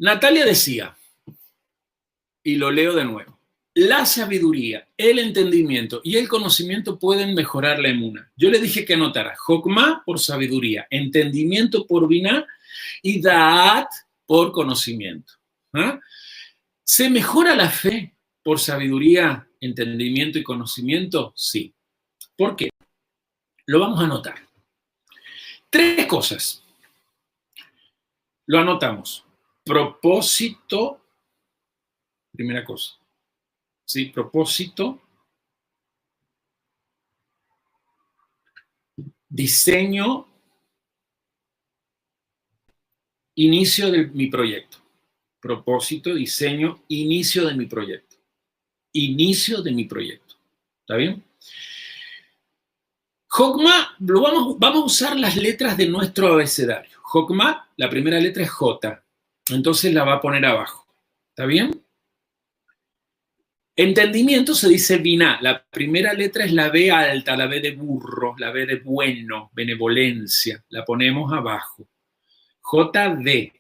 Natalia decía, y lo leo de nuevo, la sabiduría, el entendimiento y el conocimiento pueden mejorar la emuna. Yo le dije que anotara Jokma por sabiduría, entendimiento por biná y Da'at por conocimiento. ¿Ah? ¿Se mejora la fe por sabiduría, entendimiento y conocimiento? Sí. ¿Por qué? Lo vamos a anotar. 3 cosas. Lo anotamos. Propósito, primera cosa. ¿Sí? Propósito, diseño, inicio de mi proyecto. Propósito, diseño, inicio de mi proyecto. Inicio de mi proyecto. ¿Está bien? Jokma, vamos a usar las letras de nuestro abecedario. Jokma, la primera letra es J. Entonces la va a poner abajo. ¿Está bien? Entendimiento se dice biná. La primera letra es la B alta, la B de burro, la B de bueno, benevolencia. La ponemos abajo. JD.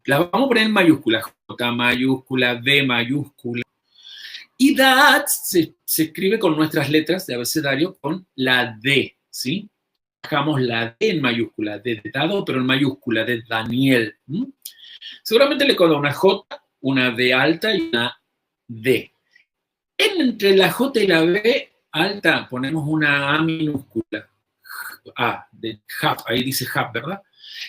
La vamos a poner en mayúscula. J mayúscula, D mayúscula. Y Da'at se escribe con nuestras letras de abecedario con la D, ¿sí? Bajamos la D en mayúscula, D de dado, pero en mayúscula, de Daniel. Seguramente le queda una J, una D alta y una D. Entre la J y la B alta ponemos una A minúscula. A, de Jab, ahí dice Jab, ¿verdad?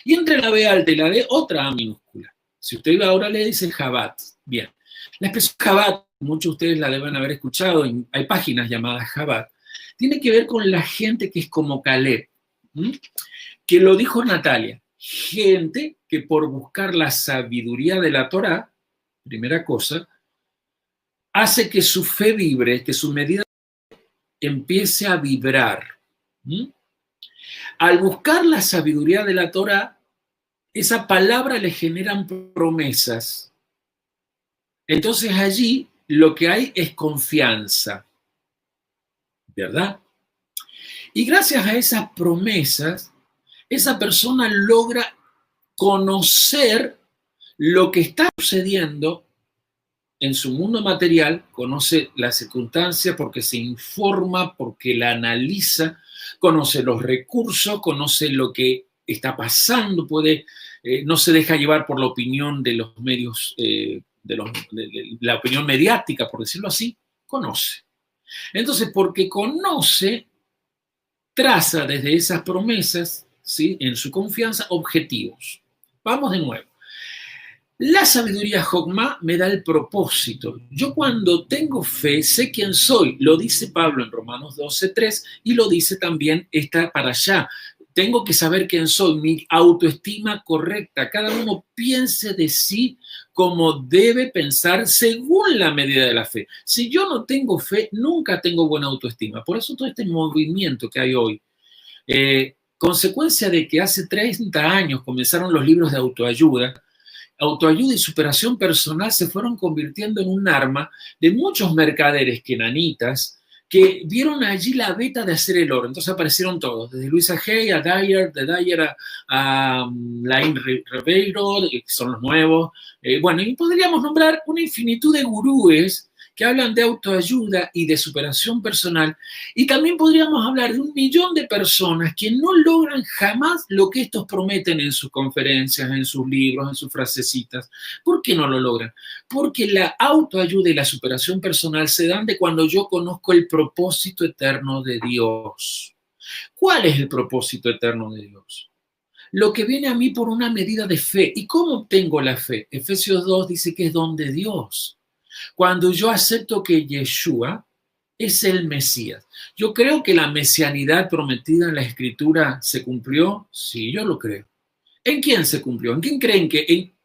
Y entre la B alta y la D, otra A minúscula. Si usted ahora le dice Jabat. Bien. La expresión Jabat, muchos de ustedes la deben haber escuchado, hay páginas llamadas Jabat, tiene que ver con la gente que es como Caleb, que lo dijo Natalia, gente que por buscar la sabiduría de la Torá, primera cosa, hace que su fe vibre, que su medida empiece a vibrar. Al buscar la sabiduría de la Torá, esa palabra le generan promesas. Entonces allí lo que hay es confianza, ¿verdad? Y gracias a esas promesas, esa persona logra conocer lo que está sucediendo en su mundo material, conoce la circunstancia porque se informa, porque la analiza, conoce los recursos, conoce lo que está pasando, no se deja llevar por la opinión de los medios, de la opinión mediática, por decirlo así, conoce. Entonces, porque conoce, traza desde esas promesas, ¿sí?, en su confianza, objetivos. Vamos de nuevo. La sabiduría Jokma me da el propósito. Yo cuando tengo fe sé quién soy. Lo dice Pablo en Romanos 12:3 y lo dice también esta para allá. Tengo que saber quién soy, mi autoestima correcta. Cada uno piense de sí como debe pensar según la medida de la fe. Si yo no tengo fe, nunca tengo buena autoestima. Por eso todo este movimiento que hay hoy. Consecuencia de que hace 30 años comenzaron los libros de autoayuda y superación personal se fueron convirtiendo en un arma de muchos mercaderes kenanitas que vieron allí la beta de hacer el oro. Entonces aparecieron todos, desde Luisa Hay a Dyer, de Dyer a Lain Ribeiro, que son los nuevos. Bueno, y podríamos nombrar una infinitud de gurúes que hablan de autoayuda y de superación personal, y también podríamos hablar de 1 millón de personas que no logran jamás lo que estos prometen en sus conferencias, en sus libros, en sus frasecitas. ¿Por qué no lo logran? Porque la autoayuda y la superación personal se dan de cuando yo conozco el propósito eterno de Dios. ¿Cuál es el propósito eterno de Dios? Lo que viene a mí por una medida de fe. ¿Y cómo obtengo la fe? Efesios 2 dice que es don de Dios. Cuando yo acepto que Yeshua es el Mesías. Yo creo que la mesianidad prometida en la Escritura se cumplió. Sí, yo lo creo. ¿En quién se cumplió? ¿En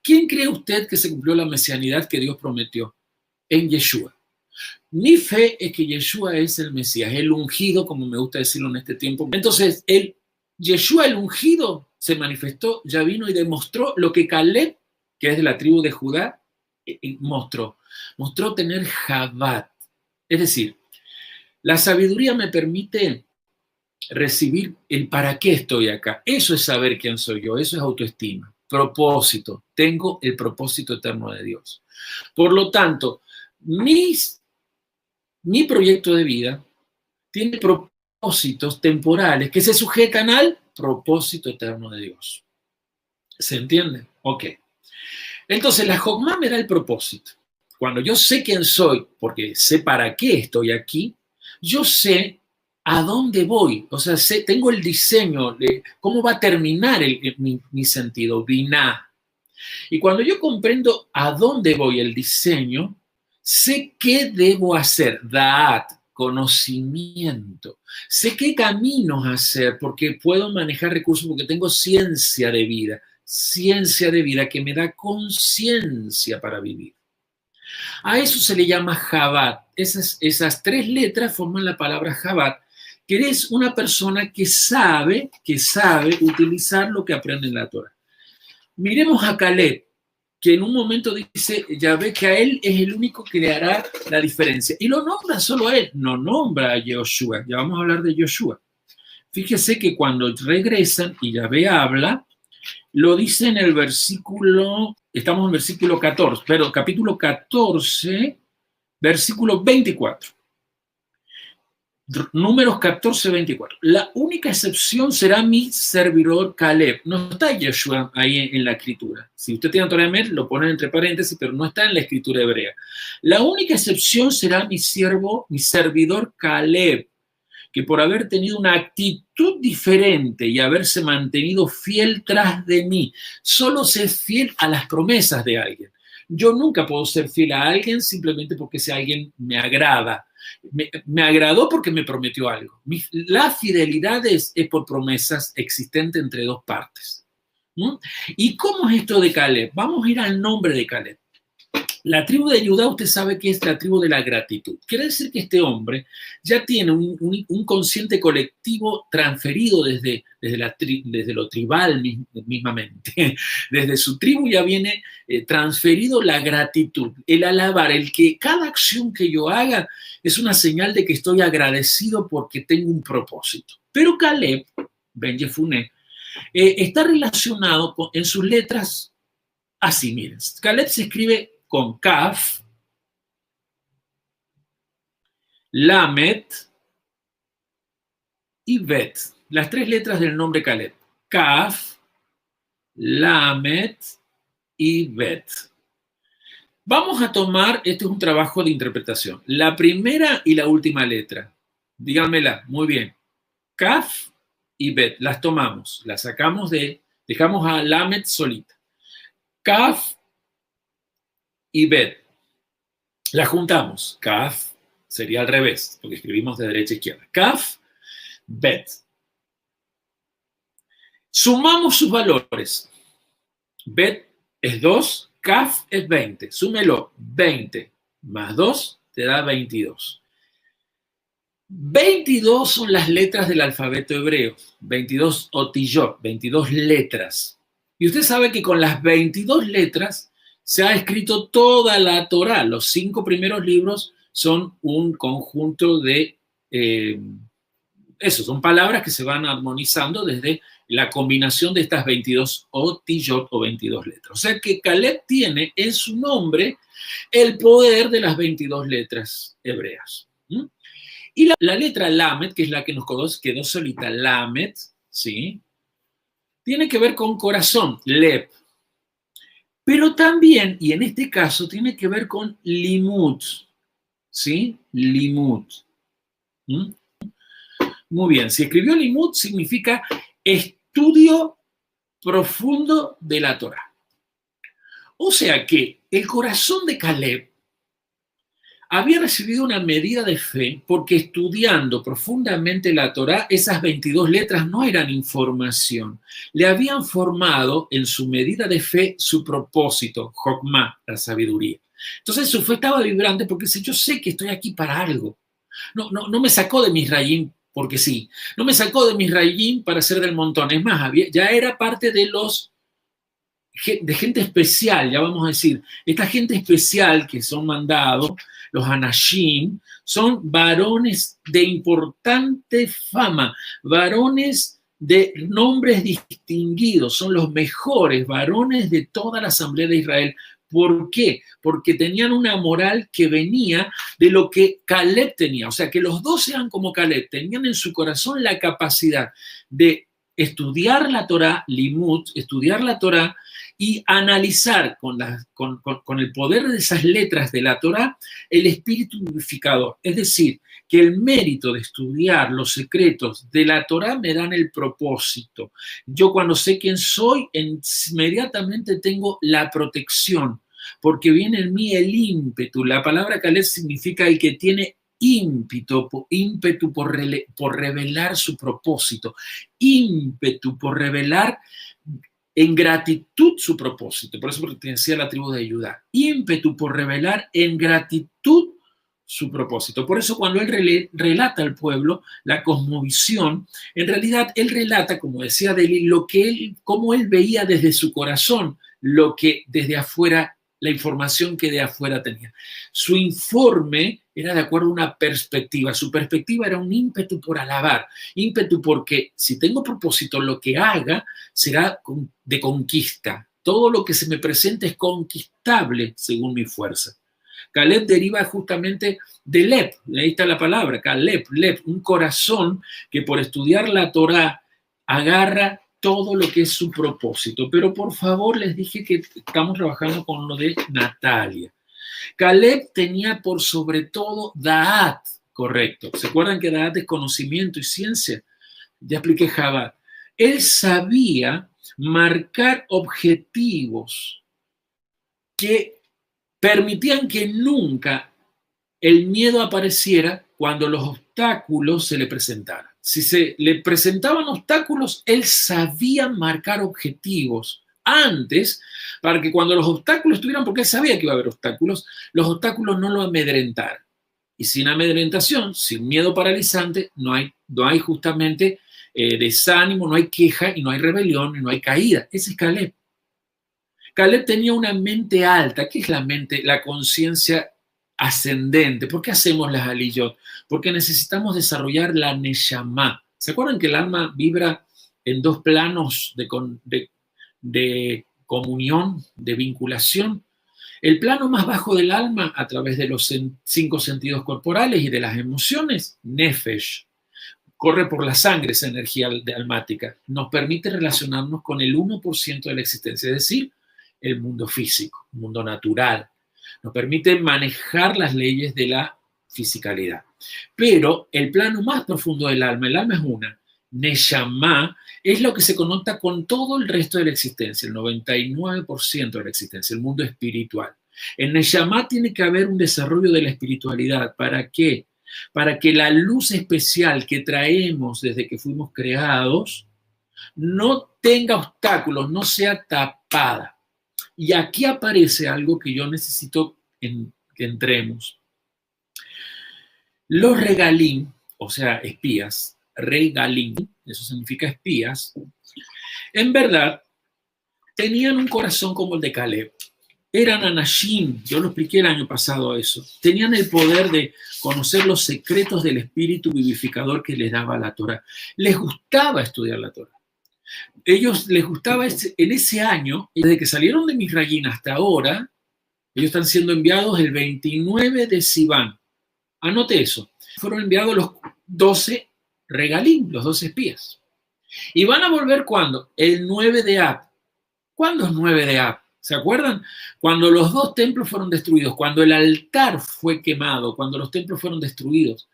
quién cree usted que se cumplió la mesianidad que Dios prometió? En Yeshua. Mi fe es que Yeshua es el Mesías, el ungido, como me gusta decirlo en este tiempo. Entonces, Yeshua el ungido se manifestó, ya vino y demostró lo que Caleb, que es de la tribu de Judá, mostró. Mostró tener Jabat. Es decir, la sabiduría me permite recibir el para qué estoy acá. Eso es saber quién soy yo, eso es autoestima. propósito, tengo el propósito eterno de Dios. Por lo tanto, mi proyecto de vida tiene propósitos temporales que se sujetan al propósito eterno de Dios. ¿Se entiende? Ok. Entonces, la Jokmah me da el propósito. Cuando yo sé quién soy, porque sé para qué estoy aquí, yo sé a dónde voy. O sea, tengo el diseño de cómo va a terminar mi sentido, Binah. Y cuando yo comprendo a dónde voy el diseño, sé qué debo hacer, Da'at, conocimiento. Sé qué caminos hacer porque puedo manejar recursos, porque tengo ciencia de vida que me da conciencia para vivir. A eso se le llama Jabat. Esas tres letras forman la palabra Jabat, que eres una persona que sabe utilizar lo que aprende en la Torah. Miremos a Caleb, que en un momento dice, ya ve que a él es el único que le hará la diferencia. Y lo nombra solo a él, no nombra a Yoshua. Ya vamos a hablar de Yoshua. Fíjese que cuando regresan y Yahvé habla, lo dice en el versículo, estamos en el versículo 14, pero capítulo 14, versículo 24. Números 14, 24. La única excepción será mi servidor Caleb. No está Yeshua ahí en la escritura. Si usted tiene Torah Emet, lo ponen entre paréntesis, pero no está en la escritura hebrea. La única excepción será mi servidor Caleb, que por haber tenido una actitud diferente y haberse mantenido fiel tras de mí, solo ser fiel a las promesas de alguien. Yo nunca puedo ser fiel a alguien simplemente porque ese alguien me agrada. Me agradó porque me prometió algo. La fidelidad es por promesas existentes entre dos partes. ¿Mm? ¿Y cómo es esto de Caleb? Vamos a ir al nombre de Caleb. La tribu de Judá, usted sabe que es la tribu de la gratitud. Quiere decir que este hombre ya tiene un consciente colectivo transferido desde lo tribal mismamente. Desde su tribu ya viene transferido la gratitud, el alabar, el que cada acción que yo haga es una señal de que estoy agradecido porque tengo un propósito. Pero Caleb, Ben Yefuné, está relacionado en sus letras así, miren. Caleb se escribe con Kaf, Lamet y Bet. Las tres letras del nombre Caleb. Kaf, Lamet y Bet. Vamos a tomar, este es un trabajo de interpretación, la primera y la última letra. Díganmela, muy bien. Kaf y Bet, las tomamos, las sacamos dejamos a Lamet solita. Kaf y Bet. La juntamos. Kaf sería al revés, porque escribimos de derecha a izquierda. Kaf, Bet. Sumamos sus valores. Bet es 2, Kaf es 20. Súmelo. 20 más 2 te da 22. 22 son las letras del alfabeto hebreo. 22 otillot, 22 letras. Y usted sabe que con las 22 letras se ha escrito toda la Torá. Los 5 primeros libros son un conjunto de, son palabras que se van armonizando desde la combinación de estas 22 otillot o 22 letras. O sea que Caleb tiene en su nombre el poder de las 22 letras hebreas. Y la letra Lamet, que es la que nos quedó solita, Lamet, ¿sí? Tiene que ver con corazón, Lev. Pero también, y en este caso, tiene que ver con limud, ¿sí? Limud. ¿Mm? Muy bien, si escribió limud significa estudio profundo de la Torá. O sea que el corazón de Caleb había recibido una medida de fe porque estudiando profundamente la Torá, esas 22 letras no eran información. Le habían formado en su medida de fe su propósito, Jokmah, la sabiduría. Entonces su fe estaba vibrante porque dice, yo sé que estoy aquí para algo. No me sacó de mis rayín porque sí. No me sacó de mis rayín para ser del montón. Es más, ya era parte de gente especial, ya vamos a decir. Esta gente especial que son mandados, los Anashim, son varones de importante fama, varones de nombres distinguidos, son los mejores varones de toda la Asamblea de Israel. ¿Por qué? Porque tenían una moral que venía de lo que Caleb tenía. O sea, que los dos eran como Caleb, tenían en su corazón la capacidad de estudiar la Torá, limud, estudiar la Torá y analizar con el poder de esas letras de la Torá el espíritu vivificador. Es decir, que el mérito de estudiar los secretos de la Torá me dan el propósito. Yo cuando sé quién soy, inmediatamente tengo la protección, porque viene en mí el ímpetu. La palabra Caleb significa el que tiene ímpetu por revelar su propósito, ímpetu por revelar en gratitud su propósito. Por eso pertenecía a la tribu de Judá. Ímpetu por revelar en gratitud su propósito. Por eso cuando él relata al pueblo la cosmovisión, en realidad él relata, como decía Deli, cómo él veía desde su corazón lo que desde afuera, la información que de afuera tenía. Su informe era de acuerdo a una perspectiva. Su perspectiva era un ímpetu por alabar, ímpetu porque si tengo propósito, lo que haga será de conquista. Todo lo que se me presente es conquistable según mi fuerza. Caleb deriva justamente de Leb, ahí está la palabra, Caleb, Leb, un corazón que por estudiar la Torá agarra todo lo que es su propósito. Pero por favor les dije que estamos trabajando con lo de Natalia. Caleb tenía por sobre todo Da'at, correcto. ¿Se acuerdan que Da'at es conocimiento y ciencia? Ya expliqué Jabat. Él sabía marcar objetivos que permitían que nunca el miedo apareciera cuando los obstáculos se le presentaran. Si se le presentaban obstáculos, él sabía marcar objetivos antes para que cuando los obstáculos estuvieran, porque él sabía que iba a haber obstáculos, los obstáculos no lo amedrentaran. Y sin amedrentación, sin miedo paralizante, no hay justamente desánimo, no hay queja y no hay rebelión y no hay caída. Ese es Caleb. Caleb tenía una mente alta. ¿Qué es la mente? La conciencia ascendente. ¿Por qué hacemos las aliyot? Porque necesitamos desarrollar la neshama. ¿Se acuerdan que el alma vibra en dos planos de comunión, de vinculación? El plano más bajo del alma, a través de los 5 sentidos corporales y de las emociones, nefesh, corre por la sangre esa energía almática. Nos permite relacionarnos con el 1% de la existencia, es decir, el mundo físico, el mundo natural. Nos permite manejar las leyes de la fisicalidad. Pero el plano más profundo del alma, el alma es una, Neshama, es lo que se conecta con todo el resto de la existencia, el 99% de la existencia, el mundo espiritual. En Neshama tiene que haber un desarrollo de la espiritualidad. ¿Para qué? Para que la luz especial que traemos desde que fuimos creados no tenga obstáculos, no sea tapada. Y aquí aparece algo que yo necesito que entremos. Los regalín, o sea, espías, regalín, eso significa espías, en verdad tenían un corazón como el de Caleb. Eran anashim, yo lo expliqué el año pasado eso. Tenían el poder de conocer los secretos del espíritu vivificador que les daba la Torah. Les gustaba estudiar la Torah. Ellos les gustaba en ese año, desde que salieron de Misrayim hasta ahora, ellos están siendo enviados el 29 de Sivan. Anote eso. Fueron enviados los 12 regalín, los 12 espías. ¿Y van a volver cuándo? El 9 de Ab. ¿Cuándo es 9 de Ab? ¿Se acuerdan? Cuando los 2 templos fueron destruidos, cuando el altar fue quemado, cuando los templos fueron destruidos.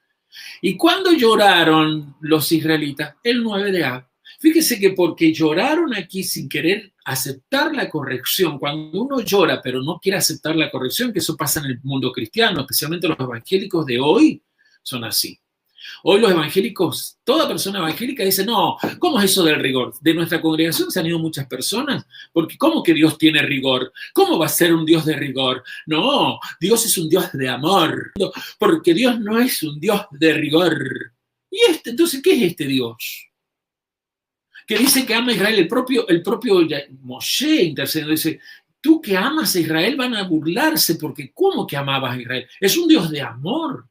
¿Y cuándo lloraron los israelitas? El 9 de Ab. Fíjese que porque lloraron aquí sin querer aceptar la corrección, cuando uno llora pero no quiere aceptar la corrección, que eso pasa en el mundo cristiano, especialmente los evangélicos de hoy, son así. Hoy los evangélicos, toda persona evangélica dice, no, ¿cómo es eso del rigor? De nuestra congregación se han ido muchas personas, porque ¿cómo que Dios tiene rigor? ¿Cómo va a ser un Dios de rigor? No, Dios es un Dios de amor, porque Dios no es un Dios de rigor. ¿Y entonces qué es este Dios? Que dice que ama a Israel, el propio Moshe intercediendo, dice, tú que amas a Israel van a burlarse, porque ¿cómo que amabas a Israel? Es un Dios de amor,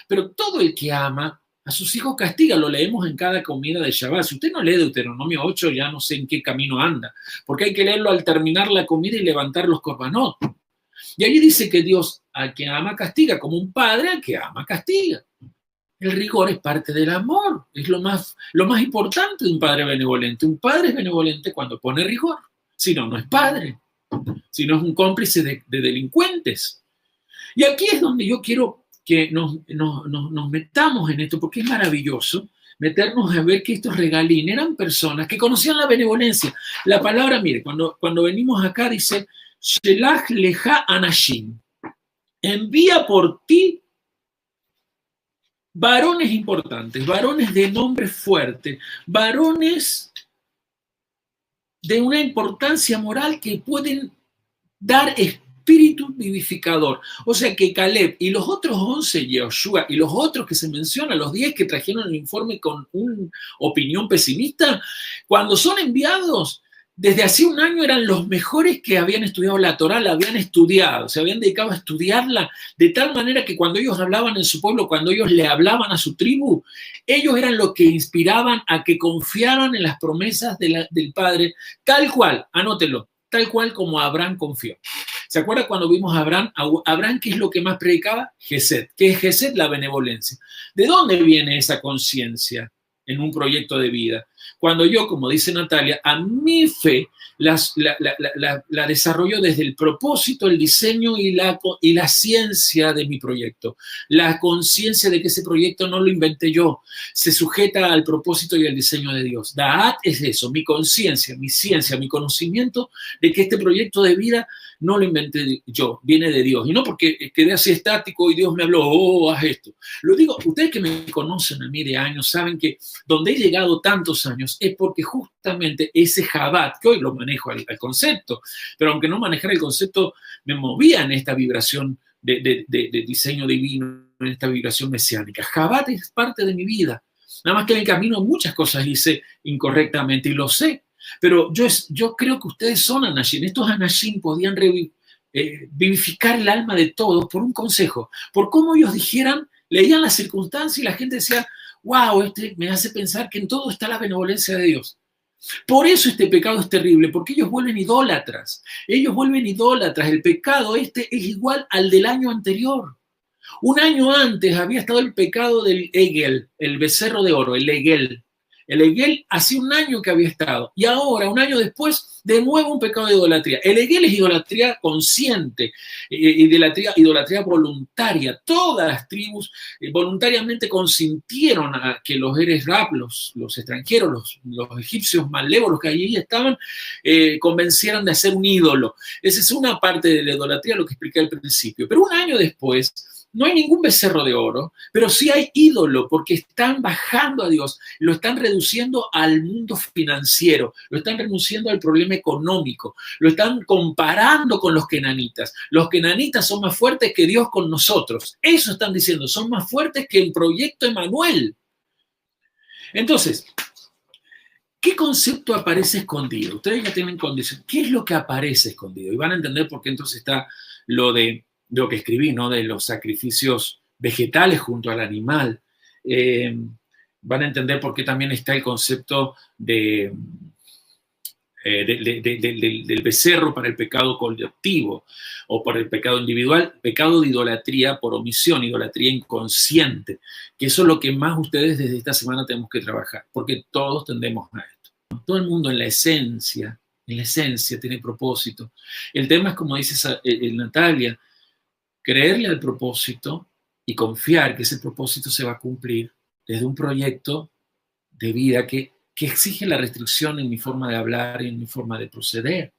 pero todo el que ama A sus hijos castiga, lo leemos en cada comida de Shabbat. Si usted no lee Deuteronomio 8, ya no sé en qué camino anda, porque hay que leerlo al terminar la comida y levantar los korbanot. Y allí dice que Dios al que ama castiga, como un padre al que ama castiga. El rigor es parte del amor, es lo más importante de un padre benevolente. Un padre es benevolente cuando pone rigor, si no, no es padre, si no es un cómplice de delincuentes. Y aquí es donde yo quiero que nos metamos en esto, porque es maravilloso meternos a ver que estos regalín eran personas que conocían la benevolencia. La palabra, mire, cuando venimos acá dice, Shelach leja anashim, envía por ti varones importantes, varones de nombre fuerte, varones de una importancia moral que pueden dar espíritu vivificador. O sea que Caleb y los otros 11, Yoshua, y los otros que se mencionan, los 10 que trajeron el informe con una opinión pesimista, cuando son enviados, desde hace un año eran los mejores que habían estudiado la Torá, la habían estudiado, se habían dedicado a estudiarla, de tal manera que cuando ellos hablaban en su pueblo, cuando ellos le hablaban a su tribu, ellos eran los que inspiraban a que confiaran en las promesas del Padre, tal cual, anótelo, tal cual como Abraham confió. ¿Se acuerda cuando vimos a Abraham? Abraham, ¿qué es lo que más predicaba? Gesed. ¿Qué es Gesed? La benevolencia. ¿De dónde viene esa conciencia en un proyecto de vida? Cuando yo, como dice Natalia, a mi fe la desarrollo desde el propósito, el diseño y la ciencia de mi proyecto. La conciencia de que ese proyecto no lo inventé yo, se sujeta al propósito y al diseño de Dios. Da'at es eso, mi conciencia, mi ciencia, mi conocimiento de que este proyecto de vida no lo inventé yo, viene de Dios. Y no porque quedé así estático y Dios me habló, oh, haz esto. Lo digo, ustedes que me conocen a mí de años, saben que donde he llegado tantos años es porque justamente ese Jabat, que hoy lo manejo al concepto, pero aunque no manejara el concepto, me movía en esta vibración de diseño divino, en esta vibración mesiánica. Jabat es parte de mi vida. Nada más que en el camino muchas cosas hice incorrectamente y lo sé. Pero yo creo que ustedes son Anashim. Estos Anashim podían vivificar el alma de todos por un consejo, por cómo ellos dijeran, leían las circunstancias y la gente decía, wow, este me hace pensar que en todo está la benevolencia de Dios. Por eso este pecado es terrible, porque ellos vuelven idólatras. Ellos vuelven idólatras. El pecado este es igual al del año anterior. Un año antes había estado el pecado del Egel, el becerro de oro, el Egel. El Egel hace un año que había estado. Y ahora, un año después, de nuevo un pecado de idolatría. El Egel es idolatría consciente, idolatría voluntaria. Todas las tribus voluntariamente consintieron a que los Eres Rab, los extranjeros, los egipcios malévolos que allí estaban, convencieran de hacer un ídolo. Esa es una parte de la idolatría, lo que expliqué al principio. Pero un año después, no hay ningún becerro de oro, pero sí hay ídolo, porque están bajando a Dios, lo están reduciendo al mundo financiero, lo están reduciendo al problema económico, lo están comparando con los kenanitas. Los kenanitas son más fuertes que Dios con nosotros. Eso están diciendo, son más fuertes que el proyecto Emanuel. Entonces, ¿qué concepto aparece escondido? Ustedes ya tienen condición. ¿Qué es lo que aparece escondido? Y van a entender por qué entonces está lo que escribí, ¿no? De los sacrificios vegetales junto al animal. Van a entender por qué también está el concepto del becerro para el pecado colectivo o para el pecado individual, pecado de idolatría por omisión, idolatría inconsciente, que eso es lo que más ustedes desde esta semana tenemos que trabajar, porque todos tendemos a esto. Todo el mundo en la esencia tiene propósito. El tema es, como dice Natalia, creerle al propósito y confiar que ese propósito se va a cumplir desde un proyecto de vida que exige la restricción en mi forma de hablar y en mi forma de proceder.